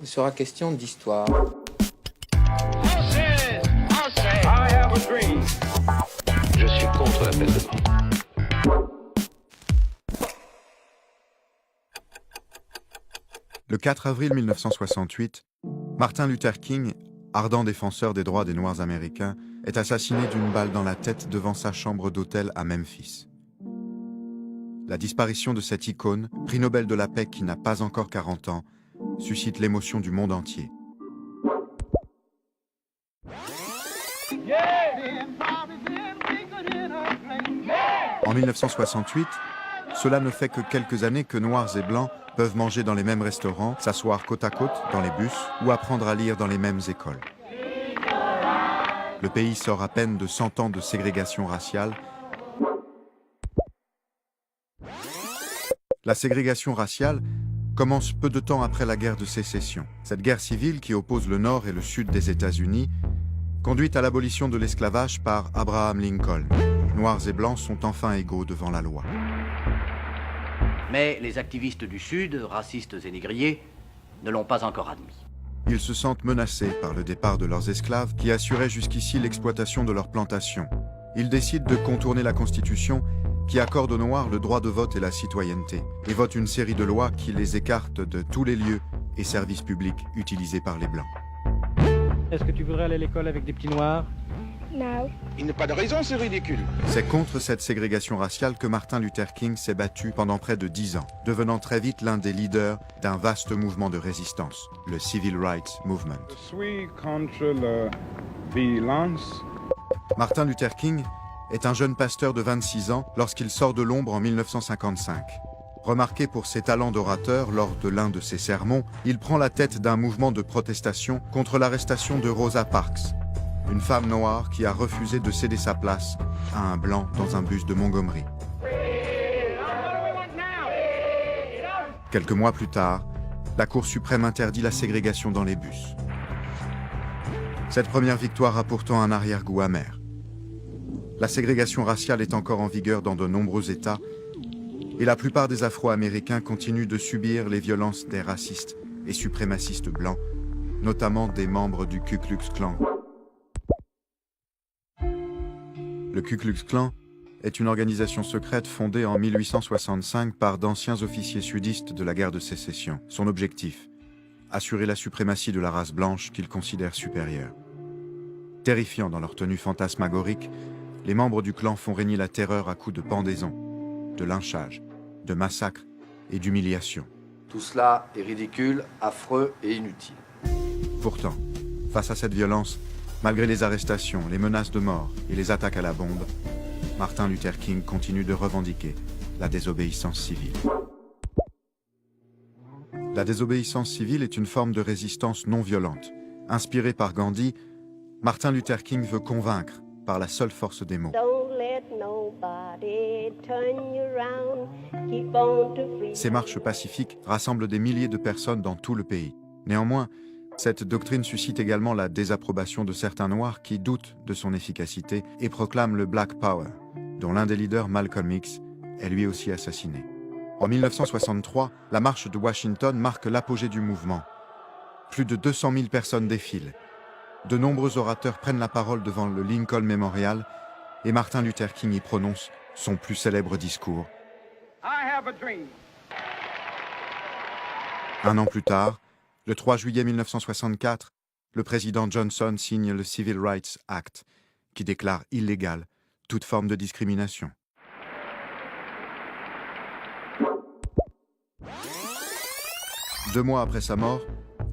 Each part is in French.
Il sera question d'histoire. Je suis contre la peine de mort. Le 4 avril 1968, Martin Luther King, ardent défenseur des droits des Noirs américains, est assassiné d'une balle dans la tête devant sa chambre d'hôtel à Memphis. La disparition de cette icône, prix Nobel de la paix qui n'a pas encore 40 ans, suscite l'émotion du monde entier. En 1968, cela ne fait que quelques années que Noirs et Blancs peuvent manger dans les mêmes restaurants, s'asseoir côte à côte dans les bus ou apprendre à lire dans les mêmes écoles. Le pays sort à peine de 100 ans de ségrégation raciale. La ségrégation raciale commence peu de temps après la guerre de sécession. Cette guerre civile qui oppose le nord et le sud des États-Unis conduit à l'abolition de l'esclavage par Abraham Lincoln. Noirs et Blancs sont enfin égaux devant la loi. Mais les activistes du Sud, racistes et négriers, ne l'ont pas encore admis. Ils se sentent menacés par le départ de leurs esclaves qui assuraient jusqu'ici l'exploitation de leurs plantations. Ils décident de contourner la Constitution qui accorde aux Noirs le droit de vote et la citoyenneté, et votent une série de lois qui les écartent de tous les lieux et services publics utilisés par les Blancs. Est-ce que tu voudrais aller à l'école avec des petits noirs? Non. Il n'a pas de raison, c'est ridicule. C'est contre cette ségrégation raciale que Martin Luther King s'est battu pendant près de 10 ans, devenant très vite l'un des leaders d'un vaste mouvement de résistance, le Civil Rights Movement. Je suis contre la violence. Martin Luther King est un jeune pasteur de 26 ans lorsqu'il sort de l'ombre en 1955. Remarqué pour ses talents d'orateur lors de l'un de ses sermons, il prend la tête d'un mouvement de protestation contre l'arrestation de Rosa Parks, une femme noire qui a refusé de céder sa place à un blanc dans un bus de Montgomery. Quelques mois plus tard, la Cour suprême interdit la ségrégation dans les bus. Cette première victoire a pourtant un arrière-goût amer. La ségrégation raciale est encore en vigueur dans de nombreux États et la plupart des Afro-Américains continuent de subir les violences des racistes et suprémacistes blancs, notamment des membres du Ku Klux Klan. Le Ku Klux Klan est une organisation secrète fondée en 1865 par d'anciens officiers sudistes de la guerre de sécession. Son objectif, assurer la suprématie de la race blanche qu'ils considèrent supérieure. Terrifiants dans leur tenue fantasmagorique, les membres du clan font régner la terreur à coups de pendaisons, de lynchages, de massacres et d'humiliations. Tout cela est ridicule, affreux et inutile. Pourtant, face à cette violence, malgré les arrestations, les menaces de mort et les attaques à la bombe, Martin Luther King continue de revendiquer la désobéissance civile. La désobéissance civile est une forme de résistance non violente. Inspiré par Gandhi, Martin Luther King veut convaincre par la seule force des mots. Ces marches pacifiques rassemblent des milliers de personnes dans tout le pays. Néanmoins, cette doctrine suscite également la désapprobation de certains Noirs qui doutent de son efficacité et proclament le Black Power, dont l'un des leaders, Malcolm X, est lui aussi assassiné. En 1963, la marche de Washington marque l'apogée du mouvement. Plus de 200 000 personnes défilent. De nombreux orateurs prennent la parole devant le Lincoln Memorial et Martin Luther King y prononce son plus célèbre discours. Un an plus tard, le 3 juillet 1964, le président Johnson signe le Civil Rights Act, qui déclare illégale toute forme de discrimination. Deux mois après sa mort,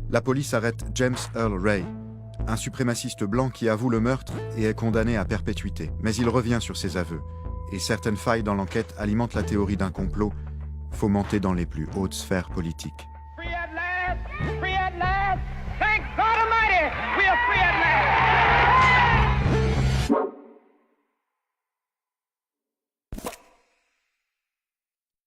la police arrête James Earl Ray, un suprémaciste blanc qui avoue le meurtre et est condamné à perpétuité. Mais il revient sur ses aveux, et certaines failles dans l'enquête alimentent la théorie d'un complot fomenté dans les plus hautes sphères politiques.